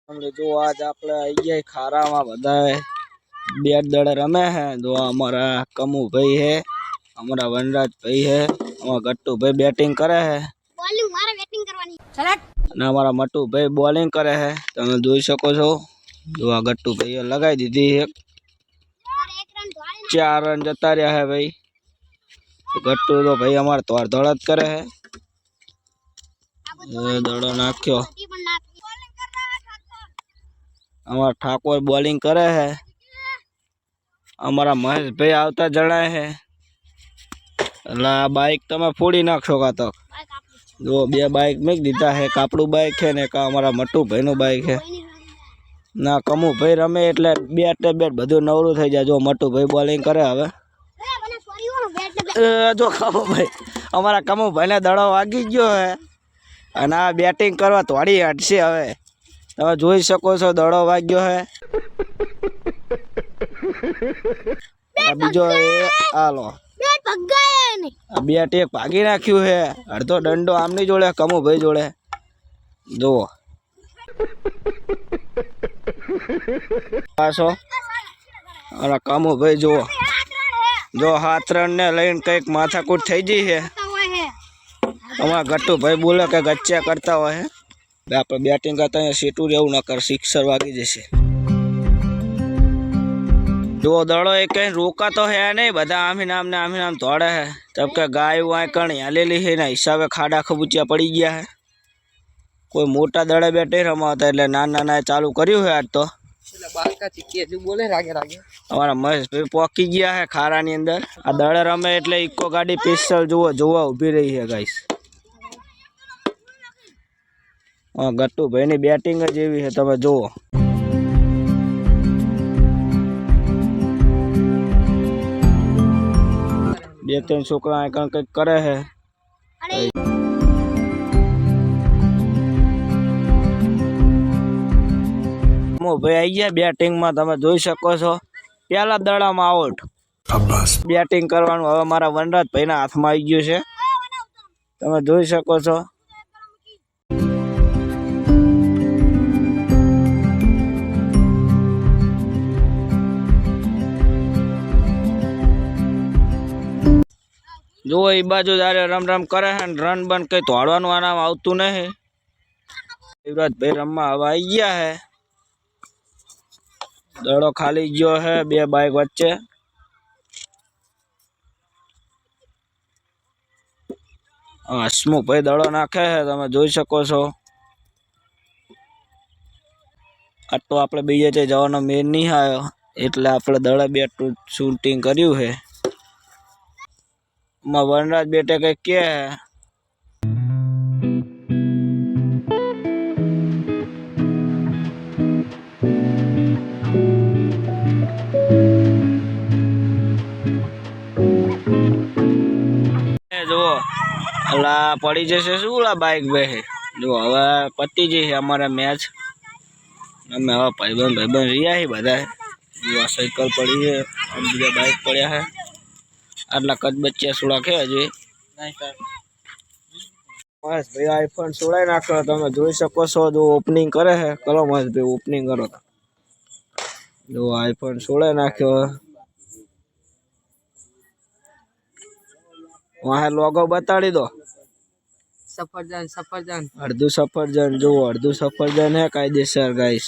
जो आज आप खारा में बधाए बैट दड़े रमे है। जो हमारा कमू भाई है, हमारा वनराज भाई है, हमारा गट्टू भाई बैटिंग करे है, हमारा मटू भाई बॉलिंग करे है। तमे જોઈ શકો છો। जो आ गट्टू भाई लगाई दीदी है, 4 रन जता रहा है भाई। गट्टू तो भाई हमारे तोड़ दौड़त करे है। दड़ो नाख्यो, हमारा ठाकुर बॉलिंग करे है। हमारा महेश भाई आवता जणाए है। बाइक तमे फोड़ी नाखशो का तक। जो 2 बाइक में दीधा है, कापड़ू बाइक है ने का हमारा मटू भाई नो बाइक है ना। कमू भाई रमे एटले बैट बधु नवरू थई जाय। जो मटू भाई बॉलिंग करे हवे। जो कमू भाई हमारा कमू भाई ने दड़ो वागी गयो है अने आ बैटिंग करवा तोड़ी हटशे हवे। तमे જોઈ શકો છો દડો વાગ્યો હે। આ બીજો આલો બેટ એક ભાગી નાખ્યું હે। અડધો દંડો આમની જોડે, કમુ ભાઈ જોડે। જુઓ પાછો અરે કમુ ભાઈ જુઓ, જો 7 રન ને લઈને કઈક માથાકૂટ થઈ ગઈ છે। અમારા ગટ્ટુ ભાઈ બોલે કે ગચ્ચા કરતા હોય। આપણે બેટિંગ કરતા સીટું રહેવું ન કર, સિક્સર वागी जैसे। जो दड़ो एक कहीं रोका तो है नहीं, बधा आमी नाम दौड़े है। तब के गाय वाय कणी हलेली है ना हिसाबे खाड़ा खबूचिया पड़ी गया है। कोई मोटा दड़े बैठे रमाता એટલે નાના ચાલू કર્યું है। आज तो हमारा महेश भाई पॉकी गया है खारा ની અંદર। आ दड़े रमे એટલે इको गाड़ी पिस्टल જોવા ઊભી રહી है गाइस। गट्टू भाई ની बैटिंग ज एवी है, तमे जुओ। बे तीन छोकरा कंईक करे है। भाई आई गया बैटिंग में, तमे જોઈ શકો છો। पहला दड़ा में आउट। बैटिंग करवानुं हवे मारा वनराज भाई ना हाथ में आई गयो छे। तमे જોઈ શકો છો। जो ई बाजू जारे रम रम करे है, रन बन कई तोड़वानुं आनाम आवतुं नहीं। युवराज भाई रमवा हवे आई गया है। दड़ो खाली गयो है 2 बाइक वच्चे। हसमुख भाई दड़ो नाखे है, तमे જોઈ શકો છો। आ तो आपणे बीजे ते जवानो मेन नहीं आयो એટલે આપણે દળે બેટ શૂટિંગ કર્યું है। वनराज बेटे कई के है। जो अला पड़ी जैसे शूला बाइक पे है। जो हवा पति जी है हमारा मैच। हमें हवा भाईबंध रिया ही बधा है। जो आ साइकिल पड़ी है और बीजा बाइक पड़ा है। आटला कद बच्चा सोड़ा के हजी महेश भाई आईफोन सोड़ाई नाखो। तमे જોઈ શકો છો। जो ओपनिंग करे है, करो महेश भाई ओपनिंग करो। जो आईफोन सोड़ाई नाख्यो। वहां लोगो बताड़ी दो। सफरजन अर्धु सफरजन। जो अर्धु सफरजन है कायदेसर गाइस।